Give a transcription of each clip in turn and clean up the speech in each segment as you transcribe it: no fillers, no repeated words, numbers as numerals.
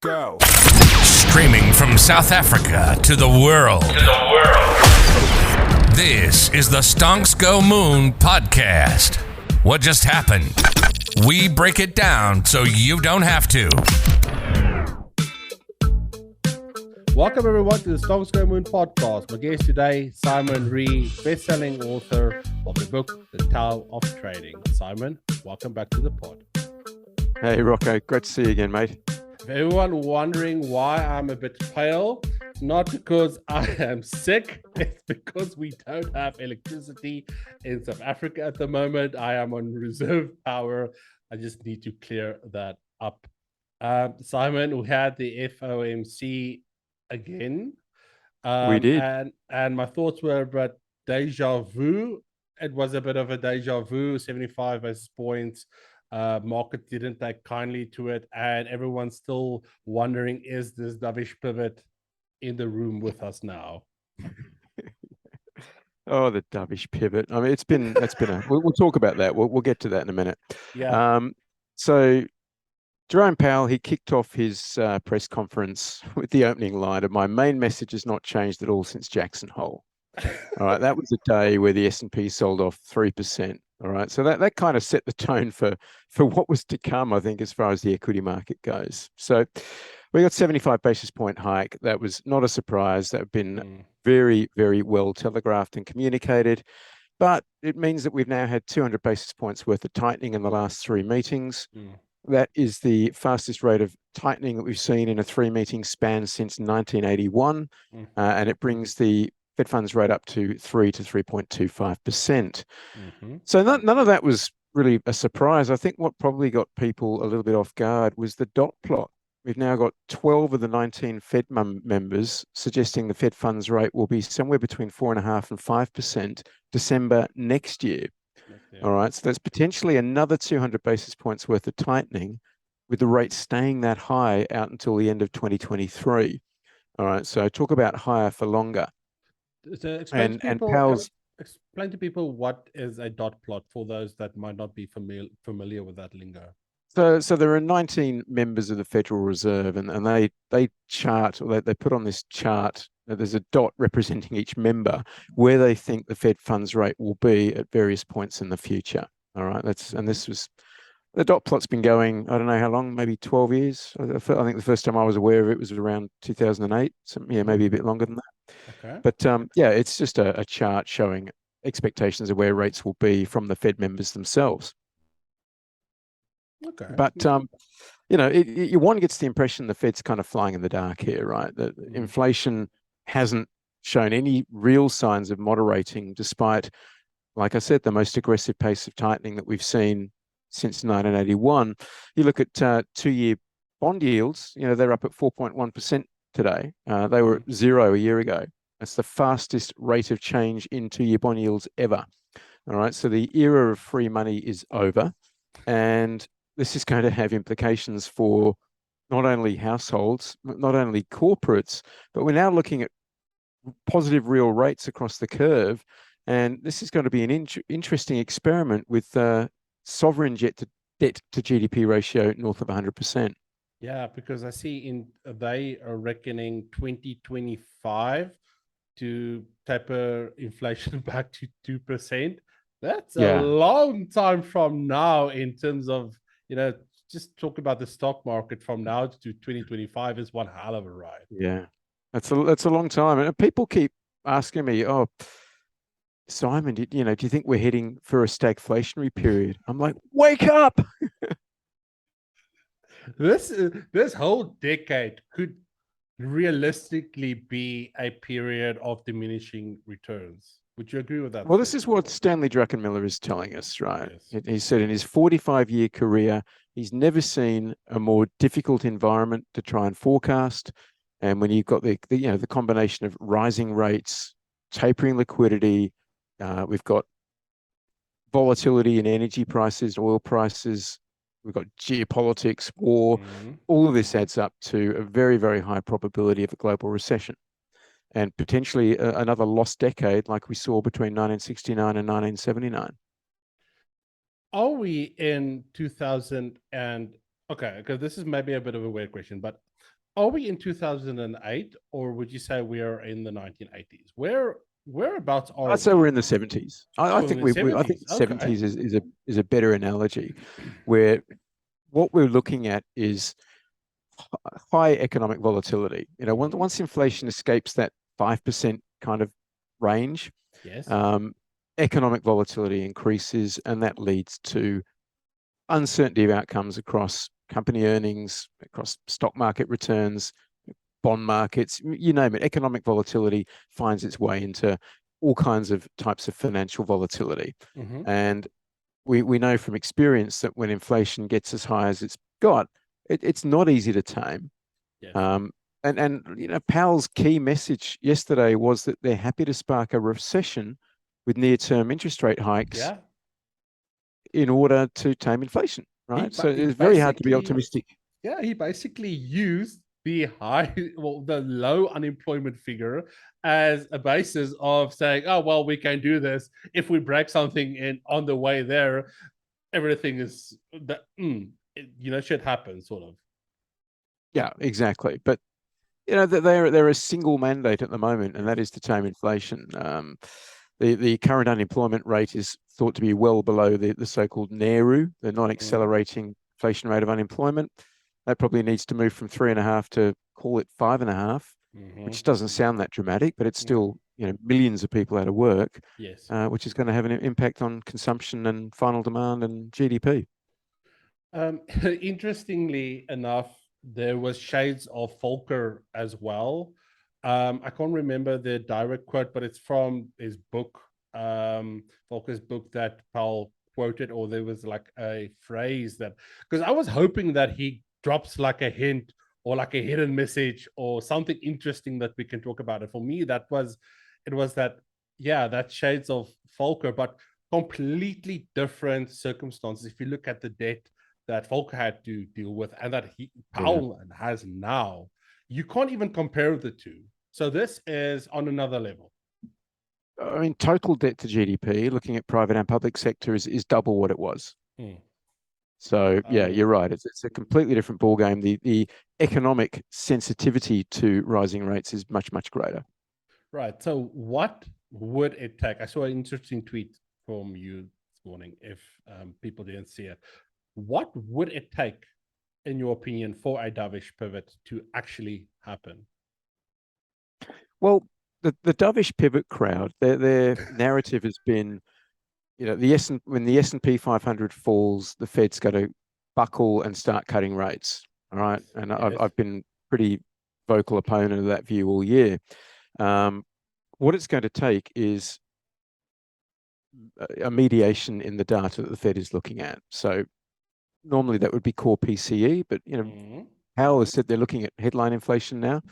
go. Streaming from South Africa to the world. This is the Stonks Go Moon podcast. What just happened? We break it down so you don't have to. Welcome everyone to the Stonks Go Moon podcast. My guest today, Simon Ree, best-selling author of the book, The Tao of Trading. Simon, welcome back to the pod. Hey Rocco, great to see you again, mate. For everyone wondering why I'm a bit pale, it's not because I am sick, it's because we don't have electricity in South Africa at the moment. I am on reserve power. I just need to clear that up. Simon, we had the FOMC again. We did. And my thoughts were about deja vu. It was a bit of a deja vu, 75 basis points. Market didn't take kindly to it, and everyone's still wondering, is this dovish pivot in the room with us now? Oh, the dovish pivot. I mean, it's been we'll talk about that. We'll get to that in a minute. Yeah. So Jerome Powell, he kicked off his press conference with the opening line of, "My main message has not changed at all since Jackson Hole." All right, that was a day where the S&P sold off 3%. All right, so that kind of set the tone for what was to come, I think, as far as the equity market goes. So we got 75 basis point hike. That was not a surprise. That had been very, very well telegraphed and communicated. But it means that we've now had 200 basis points worth of tightening in the last three meetings. That is the fastest rate of tightening that we've seen in a three-meeting span since 1981, and it brings the Fed funds rate up to 3 to 3.25%. So none of that was really a surprise. I think what probably got people a little bit off guard was the dot plot. We've now got 12 of the 19 Fed members suggesting the Fed funds rate will be somewhere between 4.5% and 5% December next year. All right, so that's potentially another 200 basis points worth of tightening, with the rate staying that high out until the end of 2023. All right, so talk about higher for longer. So explain to people what is a dot plot for those that might not be familiar with that lingo. So there are 19 members of the Federal Reserve, and they chart, or they put on this chart, there's a dot representing each member where they think the Fed funds rate will be at various points in the future. All right, the dot plot's been going, I don't know how long, maybe 12 years. I think the first time I was aware of it was around 2008. So maybe a bit longer than that. Okay. But it's just a chart showing expectations of where rates will be from the Fed members themselves. Okay. But one gets the impression the Fed's kind of flying in the dark here, right? That inflation hasn't shown any real signs of moderating, despite, like I said, the most aggressive pace of tightening that we've seen since 1981. You look at two-year bond yields, they're up at 4.1% today. They were at 0 a year ago. That's the fastest rate of change in two-year bond yields ever. All right, so the era of free money is over, and this is going to have implications for not only households, not only corporates, but we're now looking at positive real rates across the curve, and this is going to be an interesting experiment with sovereign debt to GDP ratio north of 100%. Yeah, because I see they are reckoning 2025 to taper inflation back to 2%. That's a long time from now in terms of, just talk about the stock market from now to 2025 is one hell of a ride. Yeah, that's a long time. And people keep asking me, "Oh, Simon, do you think we're heading for a stagflationary period?" I'm like, wake up! This whole decade could realistically be a period of diminishing returns. Would you agree with that? Well, this is what Stanley Druckenmiller is telling us, right? Yes. He said in his 45-year career, he's never seen a more difficult environment to try and forecast. And when you've got the combination of rising rates, tapering liquidity, we've got volatility in energy prices, oil prices, we've got geopolitics, war. All of this adds up to a very, very high probability of a global recession, and potentially another lost decade like we saw between 1969 and 1979. Are we in 2000 and okay, because this is maybe a bit of a weird question, but are we in 2008, or would you say we are in the 1980s? Whereabouts are I'd say we? we're in the 70s. I Oh, in think the I think 70s. the Okay. 70s is a better analogy, where what we're looking at is high economic volatility. Once inflation escapes that 5% kind of range, Yes. um, economic volatility increases, and that leads to uncertainty of outcomes across company earnings, across stock market returns, bond markets, you name it. Economic volatility finds its way into all kinds of types of financial volatility. Mm-hmm. And we know from experience that when inflation gets as high as it's got, it's not easy to tame. Yes. And Powell's key message yesterday was that they're happy to spark a recession with near-term interest rate hikes Yeah. in order to tame inflation, right? So He it's very hard to be basically, optimistic. yeah, he basically used the the low unemployment figure as a basis of saying, oh, well, we can do this. If we break something in on the way there, everything is that, shit happens, sort of. Yeah, exactly. But they're a single mandate at the moment, and that is to tame inflation. The current unemployment rate is thought to be well below the so-called NAIRU, the non-accelerating inflation rate of unemployment. That probably needs to move from 3.5 to call it 5.5, Mm-hmm. which doesn't sound that dramatic, but it's still millions of people out of work, Yes. which is going to have an impact on consumption and final demand and GDP. Interestingly enough, there was shades of Volcker as well. I can't remember the direct quote, but it's from his book, Volcker's book that Paul quoted, or there was like a phrase that, because I was hoping that he drops like a hint or like a hidden message or something interesting that we can talk about. And for me, it was that, yeah, that shades of Volcker, but completely different circumstances. If you look at the debt that Volcker had to deal with and that Yeah. Powell has now, you can't even compare the two. So this is on another level. I mean, total debt to GDP, looking at private and public sector, is double what it was. So yeah, Um, you're right. It's a completely different ballgame. The economic sensitivity to rising rates is much greater. right. So what would it take? I saw an interesting tweet from you this morning. If people didn't see it, what would it take, in your opinion, for a dovish pivot to actually happen? Well, the dovish pivot crowd, their narrative has been, when the S&P 500 falls, the Fed's got to buckle and start cutting rates. All right, and Yes. I've been pretty vocal opponent of that view all year. What it's going to take is a mediation in the data that the Fed is looking at. So normally that would be core PCE, but Powell has said they're looking at headline inflation now,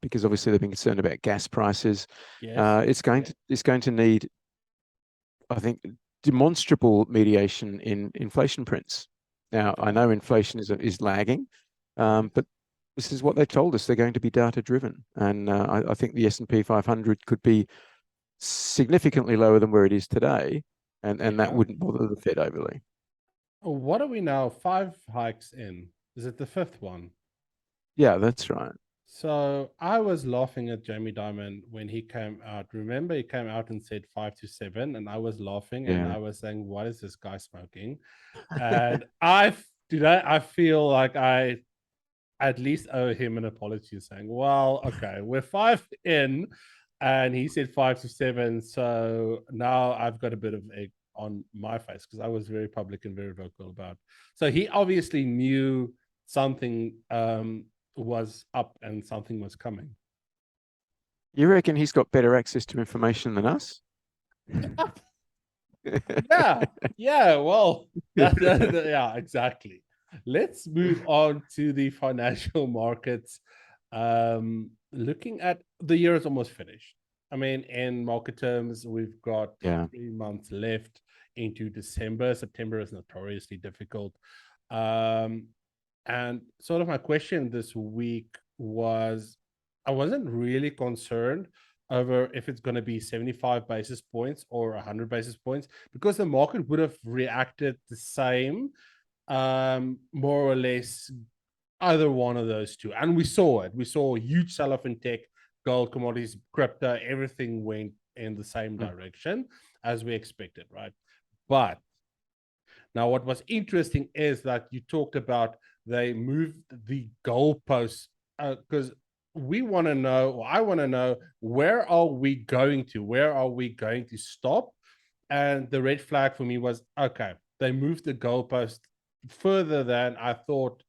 because obviously they've been concerned about gas prices. Yes. It's going to need, I think, demonstrable mediation in inflation prints. Now, I know inflation is lagging, but this is what they told us. They're going to be data driven, and I think the S&P 500 could be significantly lower than where it is today, and that wouldn't bother the Fed overly. What are we now? 5 hikes in. Is it the fifth one? Yeah, that's right. So I was laughing at Jamie Dimon when he came out. Remember, he came out and said 5 to 7, and I was laughing and Yeah. I was saying, "What is this guy smoking?" And I feel like I at least owe him an apology, saying, "Well, okay, we're 5 in, and he said 5 to 7, so now I've got a bit of egg on my face because I was very public and very vocal about it." So he obviously knew something was up and something was coming. You reckon he's got better access to information than us? Yeah, well, yeah, exactly. Let's move on to the financial markets. Looking at the year is almost finished. I mean, in market terms, we've got Yeah. 3 months left into December. September is notoriously difficult. And sort of my question this week was, I wasn't really concerned over if it's going to be 75 basis points or 100 basis points, because the market would have reacted the same, more or less, either one of those two. And we saw it. We saw a huge sell-off in tech, gold, commodities, crypto, everything went in the same direction as we expected, right? But now what was interesting is that you talked about they moved the goalposts because we want to know, or I want to know, where are we going to? Where are we going to stop? And the red flag for me was, okay, they moved the goalpost further than I thought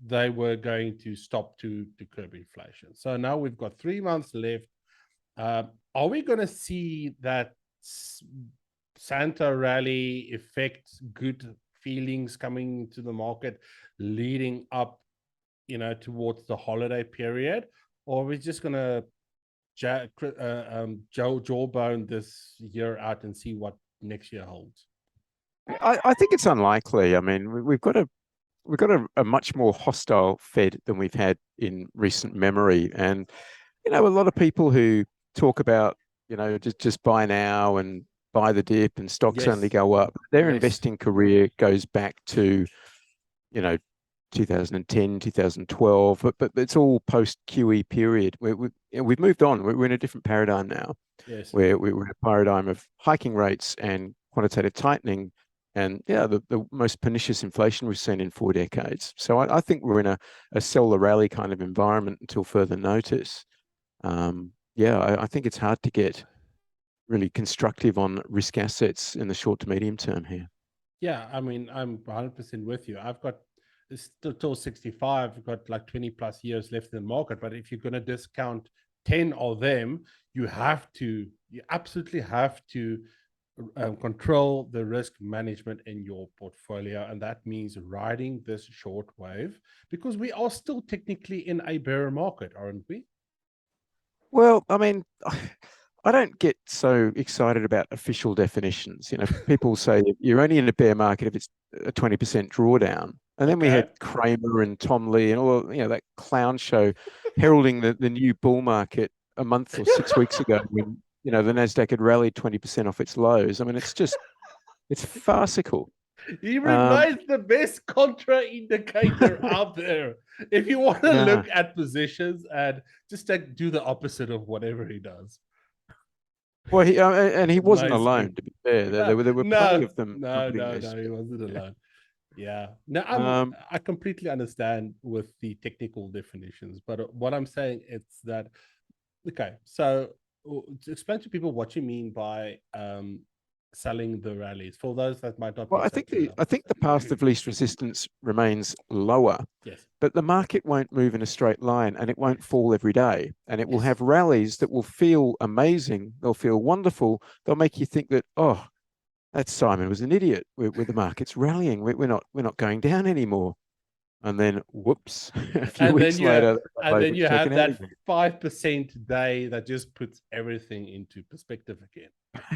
they were going to stop to curb inflation. So now we've got 3 months left. Are we going to see that Santa rally affect good feelings coming to the market leading up, towards the holiday period? Or are we just going to jawbone this year out and see what next year holds? I think it's unlikely. I mean, we've got a much more hostile Fed than we've had in recent memory. And, a lot of people who talk about, just buy now and buy the dip and stocks only go up. Their investing career goes back to, 2010, 2012, but it's all post QE period. We've moved on. We're in a different paradigm now. Yes. Where we're in a paradigm of hiking rates and quantitative tightening, and the most pernicious inflation we've seen in 4 decades. So I think we're in a sell the rally kind of environment until further notice. I think it's hard to get really constructive on risk assets in the short to medium term here. Yeah, I mean, I'm 100% with you. I've got still 65, I've got like 20 plus years left in the market. But if you're going to discount 10 of them, you absolutely have to control the risk management in your portfolio. And that means riding this short wave, because we are still technically in a bear market, aren't we? Well, I mean, I don't get so excited about official definitions. People say you're only in a bear market if it's a 20% drawdown. And then we had Kramer and Tom Lee and all, that clown show heralding the new bull market a month or 6 weeks ago when, the NASDAQ had rallied 20% off its lows. I mean, it's farcical. He replaced the best contra indicator out there. If you want to look at positions and just do the opposite of whatever he does. Well, he wasn't alone, to be fair. There were plenty of them. No, he wasn't alone. Yeah. Now, I completely understand with the technical definitions, but what I'm saying is that, okay, so to explain to people what you mean by selling the rallies for those that might not. Well, I think the path of least resistance remains lower. Yes. But the market won't move in a straight line, and it won't fall every day. And it will have rallies that will feel amazing. They'll feel wonderful. They'll make you think that, that Simon was an idiot. Where the market's rallying. We're not going down anymore. And then, whoops, a few weeks later. And then you have that 5% day that just puts everything into perspective again.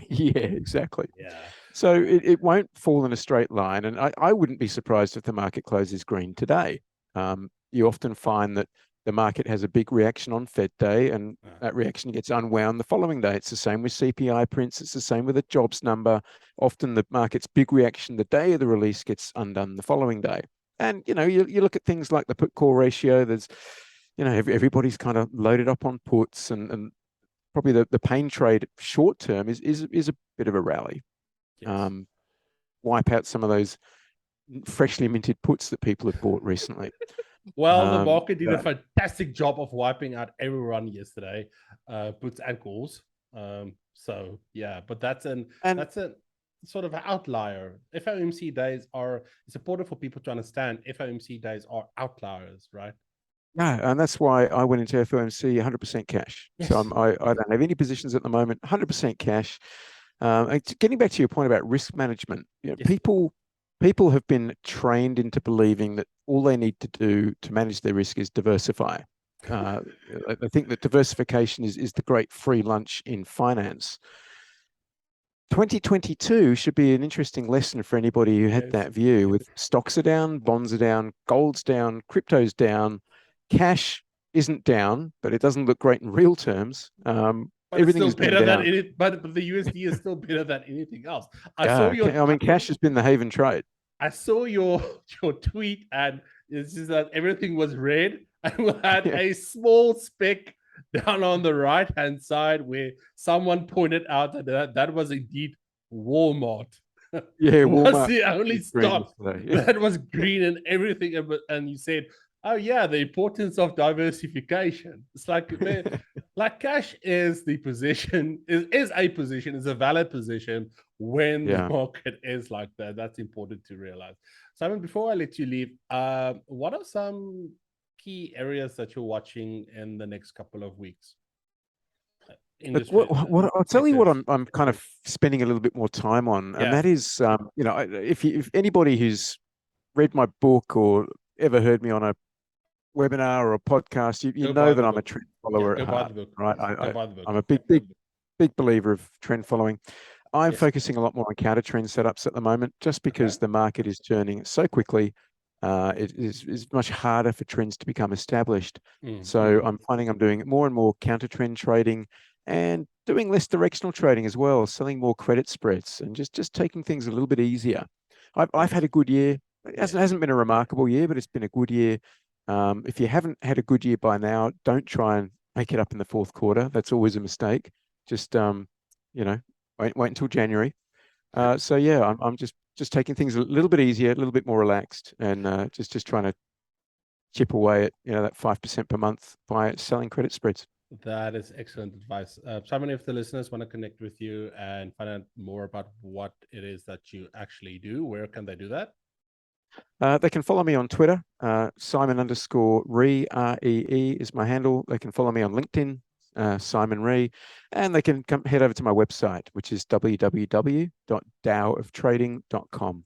Yeah, exactly. Yeah. So it won't fall in a straight line. And I wouldn't be surprised if the market closes green today. You often find that the market has a big reaction on Fed Day, and that reaction gets unwound the following day. It's the same with CPI prints. It's the same with a jobs number. Often the market's big reaction the day of the release gets undone the following day. And, you look at things like the put call ratio. There's, everybody's kind of loaded up on puts, and probably the pain trade short term is a bit of a rally. Yes. Wipe out some of those freshly minted puts that people have bought recently. Well, the market did a fantastic job of wiping out everyone yesterday, puts and calls. So yeah, but that's a sort of an outlier. FOMC days it's important for people to understand FOMC days are outliers, right? Yeah, and that's why I went into FOMC 100% cash. Yes. So I don't have any positions at the moment, 100% cash. Getting back to your point about risk management, people have been trained into believing that all they need to do to manage their risk is diversify. I think that diversification is the great free lunch in finance. 2022 should be an interesting lesson for anybody who had that view. With stocks are down, bonds are down, gold's down, crypto's down, cash isn't down, but it doesn't look great in real terms. Everything is better than it, but the USD is still better than anything else. Cash has been the haven trade. I saw your tweet, and It's just that everything was red, and we had a small speck down on the right-hand side where someone pointed out that was indeed Walmart. Yeah, Was Walmart the only is green stock yesterday. that was green and everything, and you said, "Oh yeah, the importance of diversification." It's like, man, like cash is the position, is a position, is a valid position when the Yeah. market is like that. That's important to realize. Simon, before I let you leave, what are some key areas that you're watching in the next couple of weeks? Look, what I'll tell you what I'm kind of spending a little bit more time on, and Yeah. that is, you know, if anybody who's read my book or ever heard me on a webinar or a podcast, you Go buy know the that I'm a book. trend Yeah, follower go at buy heart, the book. right? Go buy the book. I'm a big believer of trend following. I'm Yes. focusing a lot more on counter trend setups at the moment, just because the market is turning so quickly. It is much harder for trends to become established. So I'm finding I'm doing more and more counter trend trading and doing less directional trading as well, selling more credit spreads and just taking things a little bit easier. I've had a good year. It hasn't been a remarkable year, but it's been a good year. If you haven't had a good year by now, don't try and make it up in the fourth quarter. That's always a mistake. Just you know, wait until January. So yeah, I'm just taking things a little bit easier, a little bit more relaxed, and just trying to chip away at that 5% per month by selling credit spreads. That is excellent advice. Simon, if the listeners want to connect with you and find out more about what it is that you actually do, where can they do that? They can follow me on Twitter. Simon_Ree, REE is my handle. They can follow me on LinkedIn, Simon Ree, and they can head over to my website, which is www.taofoftrading.com.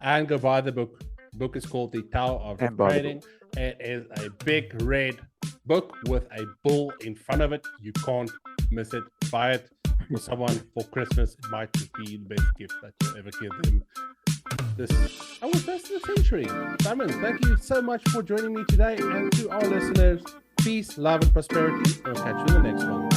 And go buy the book. The book is called The Tao of Trading. It is a big red book with a bull in front of it. You can't miss it. Buy it for someone for Christmas. It might just be the best gift that you'll ever give them. This first of the century. Simon, thank you so much for joining me today. And to our listeners, peace, love, and prosperity. I'll catch you in the next one.